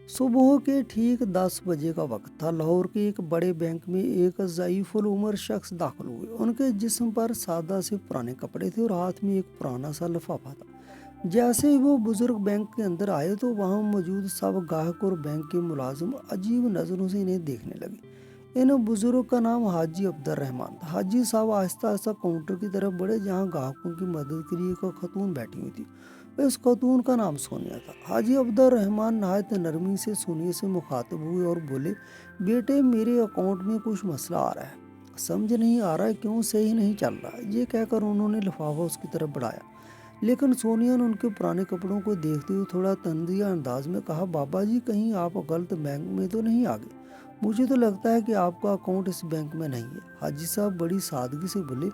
सुबह के ठीक 10 बजे का वक्त था। लाहौर के एक बड़े बैंक में एक ज़ईफ़ुल उमर शख्स दाखिल हुए। उनके जिस्म पर सादा से पुराने कपड़े थे और हाथ में एक पुराना सा लिफाफा था। जैसे ही वो बुजुर्ग बैंक के अंदर आए तो वहाँ मौजूद सब गाहक और बैंक के मुलाजिम अजीब नज़रों से इन्हें देखने लगे। इन बुजुर्ग का नाम हाजी अब्दुर रहमान था। हाजी साहब आहिस्ता आहिस्ता काउंटर की तरफ बढ़े जहाँ गाहकों की मदद के लिए एक खतून बैठी हुई थी। इस खतून का नाम सोनिया था। हाजी अब्दुर रहमान नहायत नरमी से सोनिया से मुखातिब हुए और बोले, बेटे मेरे अकाउंट में कुछ मसला आ रहा है, समझ नहीं आ रहा है क्यों सही नहीं चल रहा। ये कहकर उन्होंने लिफाफा उसकी तरफ बढ़ाया, लेकिन सोनिया ने उनके पुराने कपड़ों को देखते हुए थोड़ा तंजिया अंदाज में कहा, बाबा जी कहीं आप गलत बैंक में तो नहीं आ गए? मुझे तो लगता है कि आपका अकाउंट इस बैंक में नहीं है। हाजी साहब बड़ी सादगी से बोले,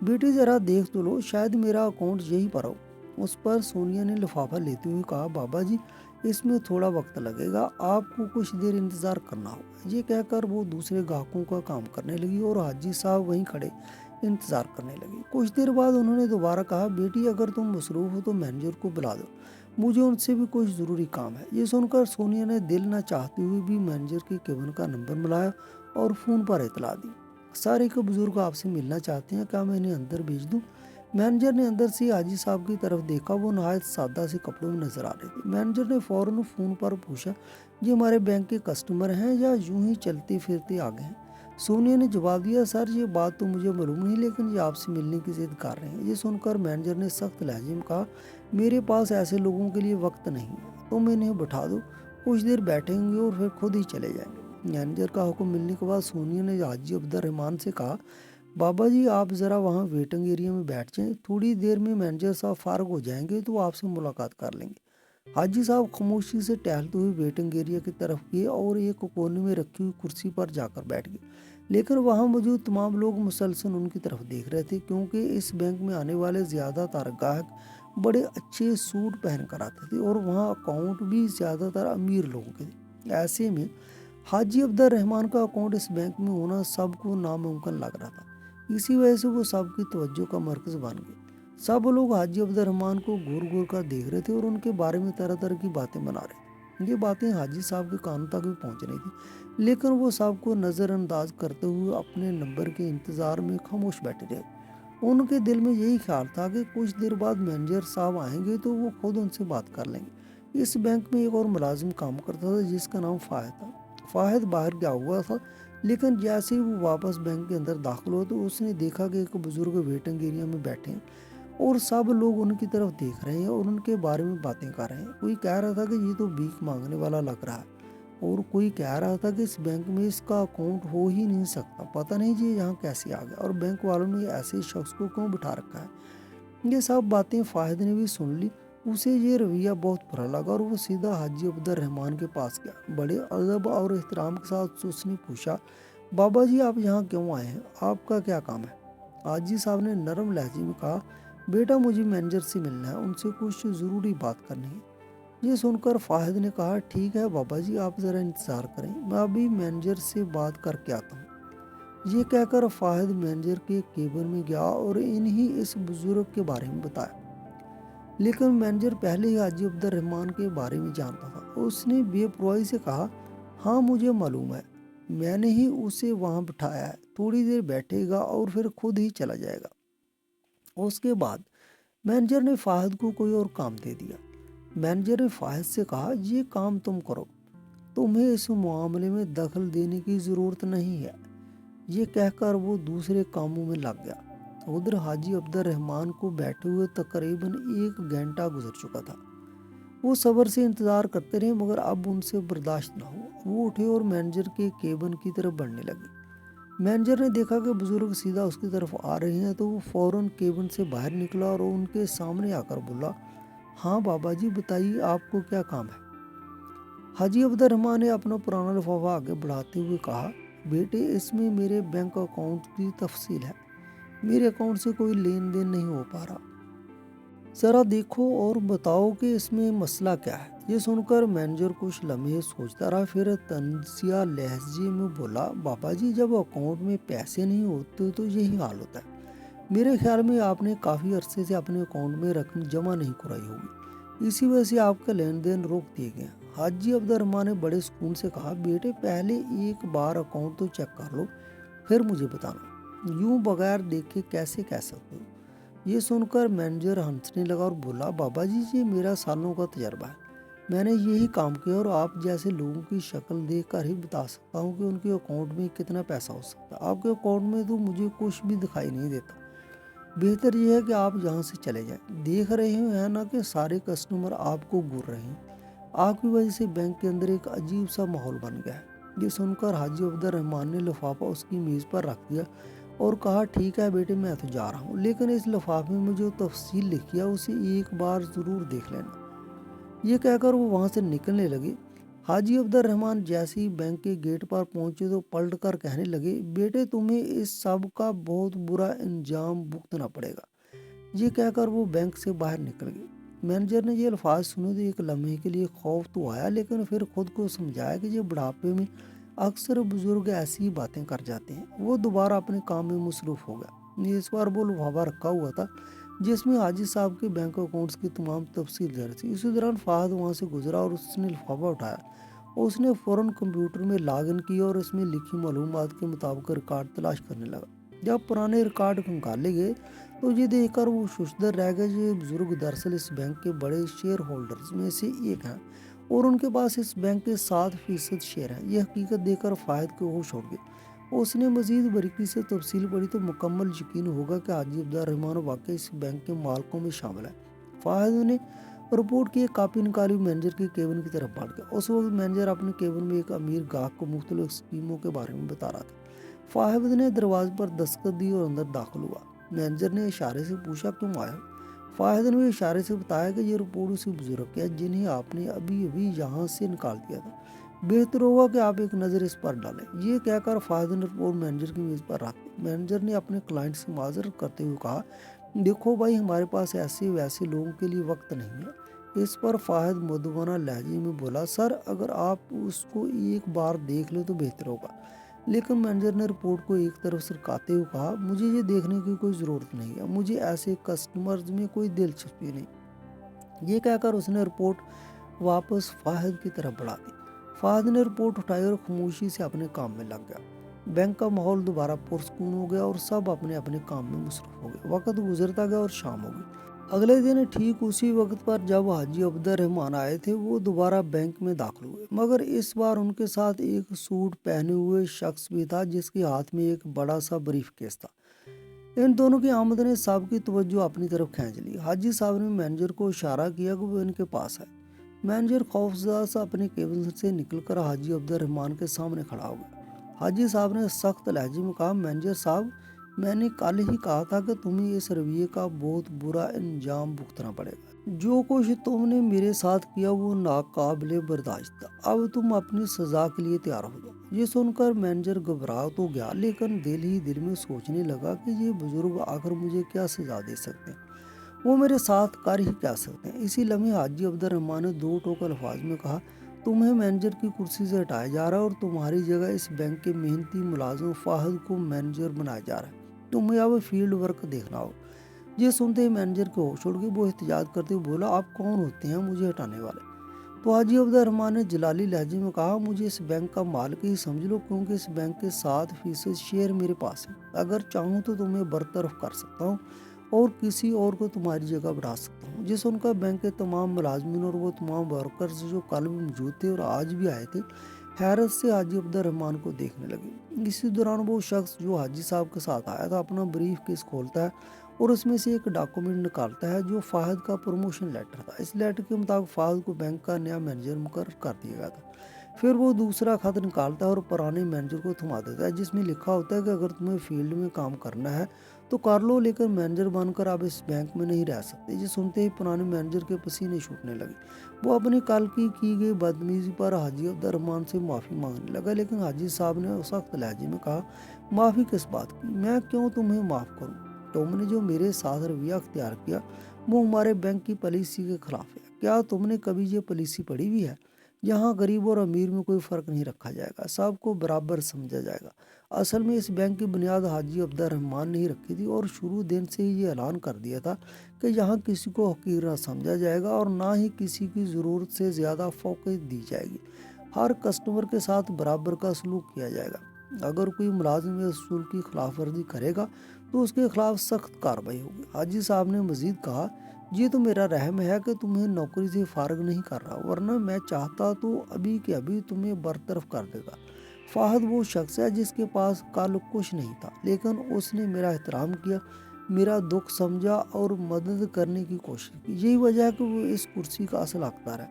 बेटे ज़रा देख तो लो, शायद मेरा अकाउंट यहीं पर हो। उस पर सोनिया ने लिफाफा लेते हुए कहा, बाबा जी इसमें थोड़ा वक्त लगेगा, आपको कुछ देर इंतज़ार करना होगा। ये कहकर वो दूसरे ग्राहकों का काम करने लगी और हाजी साहब वहीं खड़े इंतज़ार करने लगे। कुछ देर बाद उन्होंने दोबारा कहा, बेटी अगर तुम मसरूफ़ हो तो मैनेजर को बुला दो, मुझे उनसे भी कुछ ज़रूरी काम है। ये सुनकर सोनिया ने दिल न चाहते हुए भी मैनेजर के केबिन का नंबर मिलाया और फ़ोन पर इतला दी, सर एक बुजुर्ग आपसे मिलना चाहते हैं, क्या मैं इन्हें अंदर भेज दूँ? मैनेजर ने अंदर से हाजी साहब की तरफ देखा। वो नहायत सादा से कपड़ों में नजर आ रहे थे। मैनेजर ने फौरन फ़ोन पर पूछा, ये हमारे बैंक के कस्टमर हैं या यूं ही चलते फिरते आ गए हैं? सोनिया ने जवाब दिया, सर ये बात तो मुझे मालूम नहीं, लेकिन ये आपसे मिलने की जिद कर रहे हैं। ये सुनकर मैनेजर ने सख्त लहजे में कहा, मेरे पास ऐसे लोगों के लिए वक्त नहीं है, तुम इन्हें बैठा दो, कुछ देर बैठेंगे और फिर खुद ही चले जाएंगे। मैनेजर का हुक्म मिलने के बाद सोनिया ने हाजी अब्दुर रहमान से कहा, बाबा जी आप ज़रा वहाँ वेटिंग एरिया में बैठ जाएं, थोड़ी देर में मैनेजर साहब फारग हो जाएंगे तो आपसे मुलाकात कर लेंगे। हाजी साहब खामोशी से टहलते हुए वेटिंग एरिया की तरफ गए और एक कोने में रखी हुई कुर्सी पर जाकर बैठ गए। लेकिन वहाँ मौजूद तमाम लोग मुसलसल उनकी तरफ देख रहे थे, क्योंकि इस बैंक में आने वाले ज़्यादातर ग्राहक बड़े अच्छे सूट पहन कर आते थे और वहाँ अकाउंट भी ज़्यादातर अमीर लोगों के थे। ऐसे में हाजी अब्दुर रहमान का अकाउंट इस बैंक में होना सबको नामुमकिन लग रहा था। इसी वजह से वो सबकी तवज्जो का मरकज़ बन गए। सब लोग हाजी अब्दुर रहमान को घूर घूर कर देख रहे थे और उनके बारे में तरह तरह की बातें बना रहे थे। ये बातें हाजी साहब के कानों तक भी पहुंच रही थी, लेकिन वो सबको नज़रअंदाज करते हुए अपने नंबर के इंतज़ार में खामोश बैठे रहे। उनके दिल में यही ख्याल था कि कुछ देर बाद मैनेजर साहब आएंगे तो वो खुद उनसे बात कर लेंगे। इस बैंक में एक और मुलाजिम काम करता था जिसका नाम फाहिद था। फाहिद बाहर गया हुआ था, लेकिन जैसे ही वो वापस बैंक के अंदर दाखिल हुआ तो उसने देखा कि एक बुजुर्ग वेटिंग एरिया में बैठे हैं और सब लोग उनकी तरफ देख रहे हैं और उनके बारे में बातें कर रहे हैं। कोई कह रहा था कि ये तो भीख मांगने वाला लग रहा है और कोई कह रहा था कि इस बैंक में इसका अकाउंट हो ही नहीं सकता, पता नहीं जी यहाँ कैसे आ गया और बैंक वालों ने ऐसे शख्स को क्यों बिठा रखा है। ये सब बातें फाहिद ने भी सुन ली। उसे ये रवैया बहुत बुरा लगा और वो सीधा हाजी अब्दुर रहमान के पास गया। बड़े अदब और एहतराम के साथ उसने पूछा, बाबा जी आप यहाँ क्यों आए हैं, आपका क्या काम है? हाजी साहब ने नरम लहजे में कहा, बेटा मुझे मैनेजर से मिलना है, उनसे कुछ ज़रूरी बात करनी है। ये सुनकर फाहिद ने कहा, ठीक है बाबा जी आप ज़रा इंतज़ार करें, मैं अभी मैनेजर से बात करके आता हूँ। ये कहकर फाहिद मैनेजर के केबिन में गया और इन्हीं इस बुजुर्ग के बारे में बताया। लेकिन मैनेजर पहले ही हाजी अब्दुर रहमान के बारे में जानता था। उसने बेपरवाही से कहा, हाँ मुझे मालूम है, मैंने ही उसे वहाँ बिठाया है, थोड़ी देर बैठेगा और फिर खुद ही चला जाएगा। उसके बाद मैनेजर ने फाहिद को कोई और काम दे दिया। मैनेजर ने फाहिद से कहा, ये काम तुम करो, तुम्हें इस मामले में दखल देने की ज़रूरत नहीं है। ये कहकर वो दूसरे कामों में लग गया। उधर हाजी अब्दुर रहमान को बैठे हुए तकरीबन 1 घंटा गुजर चुका था। वो सब्र से इंतज़ार करते रहे, मगर अब उनसे बर्दाश्त न हुआ। वो उठे और मैनेजर के केबिन की तरफ बढ़ने लगे। मैनेजर ने देखा कि बुजुर्ग सीधा उसकी तरफ आ रहे हैं तो वो फौरन केबिन से बाहर निकला और उनके सामने आकर बोला, हाँ बाबा जी बताइए आपको क्या काम है? हाजी अब्दुर रहमान ने अपना पुराना लिफाफा आगे बढ़ाते हुए कहा, बेटे इसमें मेरे बैंक अकाउंट की तफसील है, मेरे अकाउंट से कोई लेन देन नहीं हो पा रहा, ज़रा देखो और बताओ कि इसमें मसला क्या है। ये सुनकर मैनेजर कुछ लम्हे सोचता रहा, फिर तंजिया लहजे में बोला, बाबा जी जब अकाउंट में पैसे नहीं होते तो यही हाल होता है। मेरे ख्याल में आपने काफ़ी अरसे से अपने अकाउंट में रकम जमा नहीं कराई होगी, इसी वजह से आपका लेन देन रोक दिए गए। हाजी अब्दुर्रहमान ने बड़े सुकून से कहा, बेटे पहले एक बार अकाउंट तो चेक कर लो, फिर मुझे बताना। यूं बगैर देखे कैसे कह सकते हो? ये सुनकर मैनेजर हंसने लगा और बोला, बाबा जी ये मेरा सालों का तजर्बा है, मैंने यही काम किया और आप जैसे लोगों की शक्ल देखकर ही बता सकता हूँ कि उनके अकाउंट में कितना पैसा हो सकता है। आपके अकाउंट में तो मुझे कुछ भी दिखाई नहीं देता। बेहतर यह है कि आप यहाँ से चले जाएं। देख रहे हैं ना कि सारे कस्टमर आपको घूर रहे हैं। आपकी वजह से बैंक के अंदर एक अजीब सा माहौल बन गया है। ये सुनकर हाजी अब्दुर्रहमान ने लिफाफा उसकी मेज़ पर रख दिया और कहा, ठीक है बेटे मैं तो जा रहा हूँ, लेकिन इस लिफाफे में जो तफसील लिखी है उसे एक बार ज़रूर देख लेना। ये कहकर वो वहाँ से निकलने लगे। हाजी अब्दुर्रहमान जैसे ही बैंक के गेट पर पहुंचे तो पलट कर कहने लगे, बेटे तुम्हें इस सब का बहुत बुरा इंजाम भुगतना पड़ेगा। ये कहकर वो बैंक से बाहर निकल गए। मैनेजर ने ये अल्फाज सुने तो एक लम्हे के लिए खौफ तो आया, लेकिन फिर खुद को समझाया कि ये बुढ़ापे में अक्सर बुजुर्ग ऐसी ही बातें कर जाते हैं। वो दोबारा अपने काम में मसरूफ हो गया। इस बार वो लिफाफा रखा हुआ था जिसमें हाजी साहब के बैंक अकाउंट्स की तमाम तफसील दर्ज थी। इसी दौरान फाहद वहाँ से गुजरा और उसने लिफाफा उठाया और उसने फ़ौरन कंप्यूटर में लॉगिन किया और उसमें लिखी मालूमात के मुताबिक रिकॉर्ड तलाश करने लगा। जब पुराने रिकॉर्ड निकाले गए तो ये देखकर वो शुशदर रह गए। ये बुजुर्ग दरअसल इस बैंक के बड़े शेयर होल्डर्स में से एक हैं और उनके पास इस बैंक के 7% शेयर हैं। यह हकीकत देखकर फाहिद के होश उड़ गए। उसने मजीद बारीकी से तफसील पढ़ी तो मुकम्मल यकीन होगा कि हाजी अब्दुर्रहमान वाकई इस बैंक के मालिकों में शामिल है। फाहिद ने रिपोर्ट की एक कापी निकाली, मैनेजर के केबिन की तरफ बढ़ गया। उस वक्त मैनेजर अपने केबिन में एक अमीर गाहक को मुख्तलिफ स्कीमों के बारे में बता रहा था। फाहिद ने दरवाजे पर दस्तखत दी और अंदर दाखिल हुआ। मैनेजर ने इशारे से पूछा, क्यों आए? फाहिद ने इशारे से बताया कि ये रिपोर्ट उसी बुजुर्ग की है जिन्हें आपने अभी अभी यहाँ से निकाल दिया था। बेहतर होगा कि आप एक नज़र इस पर डालें। ये कहकर फाहिद ने रिपोर्ट मैनेजर की मेज़ पर रख दी। मैनेजर ने अपने क्लाइंट से माजरत करते हुए कहा, देखो भाई हमारे पास ऐसे वैसे लोगों के लिए वक्त नहीं है। इस पर फाहिद मुद्दवाना लहजे में बोला, सर अगर आप उसको एक बार देख लो तो बेहतर होगा। लेकिन मैनेजर ने रिपोर्ट को एक तरफ सरकाते हुए कहा, मुझे ये देखने की कोई ज़रूरत नहीं है, मुझे ऐसे कस्टमर्स में कोई दिलचस्पी नहीं। ये कहकर उसने रिपोर्ट वापस फाहिद की तरफ बढ़ा दी। फाहिद ने रिपोर्ट उठाई और खामोशी से अपने काम में लग गया। बैंक का माहौल दोबारा पुरसकून हो गया और सब अपने अपने काम में मसरूफ हो गए। वक्त गुजरता गया और शाम हो गई। अगले दिन ठीक उसी वक्त पर जब हाजी अब्दुर्रहमान आए थे, वो दोबारा बैंक में दाखिल हुए, मगर इस बार उनके साथ एक सूट पहने हुए शख्स भी था जिसके हाथ में एक बड़ा सा ब्रीफ केस था। इन दोनों की आमद ने सबकी तवज्जो अपनी तरफ खींच ली। हाजी साहब ने मैनेजर को इशारा किया कि वो इनके पास है। मैनेजर खौफजदा सा अपने केबिन से निकलकर हाजी अब्दुर्रहमान के सामने खड़ा हो गया। हाजी साहब ने सख्त लहजे में कहा, मैनेजर साहब मैंने कल ही कहा था कि तुम्हें इस रवैये का बहुत बुरा इंजाम भुगतना पड़ेगा। जो कुछ तुमने मेरे साथ किया वो नाकाबिले बर्दाश्त था। अब तुम अपनी सजा के लिए तैयार हो जाओ। ये सुनकर मैनेजर घबरा तो गया, लेकिन दिल ही दिल में सोचने लगा कि ये बुजुर्ग आखिर मुझे क्या सजा दे सकते हैं, वो मेरे साथ कर ही क्या सकते हैं। इसी लम्हे हाजी अब्दुर्रहमान ने दो टोक अल्फाज में कहा, तुम्हें मैनेजर की कुर्सी से हटाया जा रहा है और तुम्हारी जगह इस बैंक के मेहनती मुलाजिम फाहिद को मैनेजर बनाया जा रहा है। तुम्हें अब फील्ड वर्क देखना हो। ये सुनते ही मैनेजर के होश उड़ गए। वो एहतजाज करते हुए बोला, आप कौन होते हैं मुझे हटाने वाले? तो हाजी अब्दुर्रहमान ने जलाली लहजे में कहा, मुझे इस बैंक का मालिक ही समझ लो, क्योंकि इस बैंक के 7% शेयर मेरे पास हैं। अगर चाहूँ तो तुम्हें बरतरफ कर सकता हूँ और किसी और को तुम्हारी जगह बढ़ा सकता हूँ। जिस उनका बैंक के तमाम मुलाजमीन और वो तमाम वर्कर्स जो कल भी मौजूद थे और आज भी आए थे, हैरत से हाजी अब्दुर्रहमान को देखने लगे। इसी दौरान वो शख्स जो हाजी साहब के साथ आया था अपना ब्रीफ केस खोलता है और उसमें से एक डॉक्यूमेंट निकालता है जो फाहिद का प्रमोशन लेटर था। इस लेटर के मुताबिक फाहिद को बैंक का नया मैनेजर मुकर्रर कर दिया गया था। फिर वो दूसरा खत निकालता है और पुराने मैनेजर को थमा देता है, जिसमें लिखा होता है कि अगर तुम्हें फील्ड में काम करना है तो कर लो, लेकिन मैनेजर बनकर आप इस बैंक में नहीं रह सकते। ये सुनते ही पुराने मैनेजर के पसीने छूटने लगे। वो अपनी कल की गई बदतमीजी पर हाजी अब्दुर्रहमान से माफ़ी मांगने लगा, लेकिन हाजी साहब ने सख्त लहजे में कहा, माफ़ी किस बात की? मैं क्यों तुम्हें माफ़ करूँ? तुमने जो मेरे साथ रवैया अख्तियार किया वो हमारे बैंक की पॉलिसी के खिलाफ है। क्या तुमने कभी ये पॉलिसी पढ़ी हुई है? यहाँ गरीब और अमीर में कोई फ़र्क नहीं रखा जाएगा, सबको बराबर समझा जाएगा। असल में इस बैंक की बुनियाद हाजी अब्दुर्रहमान ने ही रखी थी और शुरू दिन से ही ये ऐलान कर दिया था कि यहाँ किसी को हकीर ना समझा जाएगा और ना ही किसी की ज़रूरत से ज़्यादा फोकस दी जाएगी। हर कस्टमर के साथ बराबर का सलूक किया जाएगा। अगर कोई मुलाजिम इस असूल की खिलाफ वर्जी करेगा तो उसके खिलाफ सख्त कार्रवाई होगी। हाजी साहब ने मजीद कहा, ये तो मेरा रहम है कि तुम्हें नौकरी से फारग नहीं कर रहा, वरना मैं चाहता तो अभी के अभी तुम्हें बरतरफ कर देता। फाहद वो शख्स है जिसके पास कल कुछ नहीं था, लेकिन उसने मेरा एहतराम किया, मेरा दुख समझा और मदद करने की कोशिश की। यही वजह है कि वो इस कुर्सी का असल हकदार है।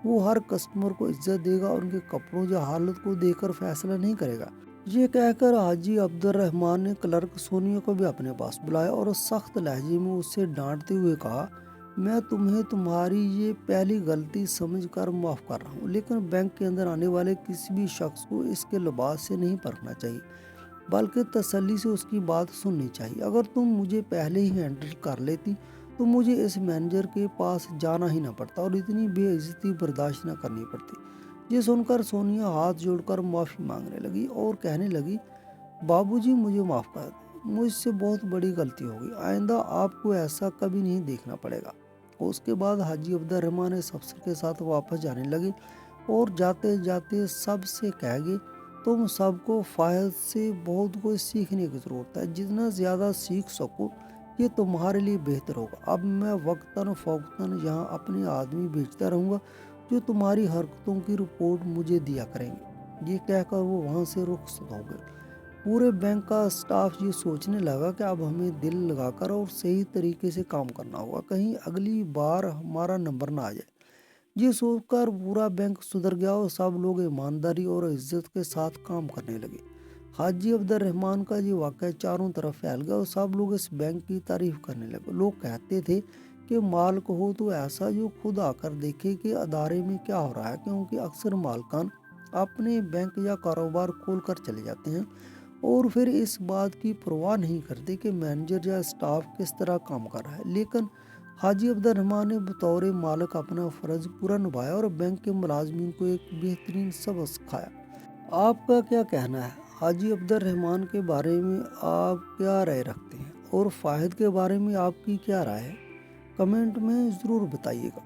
वो हर कस्टमर को इज्जत देगा, उनके कपड़ों या हालत को देखकर फैसला नहीं करेगा। ये कहकर हाजी अब्दुर्रहमान ने क्लर्क सोनिया को भी अपने पास बुलाया और सख्त लहजे में उससे डांटते हुए कहा, मैं तुम्हें तुम्हारी ये पहली गलती समझकर माफ़ कर रहा हूँ, लेकिन बैंक के अंदर आने वाले किसी भी शख्स को इसके लिबास से नहीं परखना चाहिए, बल्कि तसल्ली से उसकी बात सुननी चाहिए। अगर तुम मुझे पहले ही हैंडल कर लेती तो मुझे इस मैनेजर के पास जाना ही ना पड़ता और इतनी बेइज्जती बर्दाश्त ना करनी पड़ती। ये सुनकर सोनिया हाथ जोड़कर माफ़ी मांगने लगी और कहने लगी, बाबूजी मुझे माफ़ कर दें, मुझसे बहुत बड़ी गलती हो गई, आइंदा आपको ऐसा कभी नहीं देखना पड़ेगा। उसके बाद हाजी अब्दुर्रहमान इस अफसर के साथ वापस जाने लगे और जाते जाते सबसे कह गए, तुम सबको फायद से बहुत कुछ सीखने की ज़रूरत है, जितना ज़्यादा सीख सको ये तुम्हारे लिए बेहतर होगा। अब मैं वक्तन फ़ौक़तन यहाँ अपने आदमी भेजता रहूँगा जो तुम्हारी हरकतों की रिपोर्ट मुझे दिया करेंगे। ये कहकर वो वहाँ से रुखसत हो गए। पूरे बैंक का स्टाफ ये सोचने लगा कि अब हमें दिल लगाकर और सही तरीके से काम करना होगा, कहीं अगली बार हमारा नंबर ना आ जाए। ये सोचकर पूरा बैंक सुधर गया और सब लोग ईमानदारी और इज्जत के साथ काम करने लगे। हाजी अब्दुर्रहमान का ये वाक़या चारों तरफ फैल गया और सब लोग इस बैंक की तारीफ करने लगे। लोग कहते थे कि मालिक हो तो ऐसा जो खुद आकर देखे कि अदारे में क्या हो रहा है, क्योंकि अक्सर मालकान अपने बैंक या कारोबार खोल कर चले जाते हैं और फिर इस बात की परवाह नहीं करते कि मैनेजर या स्टाफ किस तरह काम कर रहा है। लेकिन हाजी अब्दुर्रहमान ने बतौर मालिक अपना फ़र्ज़ पूरा निभाया और बैंक के मुलाजमीन को एक बेहतरीन सबक सिखाया। आपका क्या कहना है? हाजी अब्दुर्रहमान के बारे में आप क्या राय रखते हैं और फ़ाहिद के बारे में आपकी क्या राय है? कमेंट में ज़रूर बताइएगा।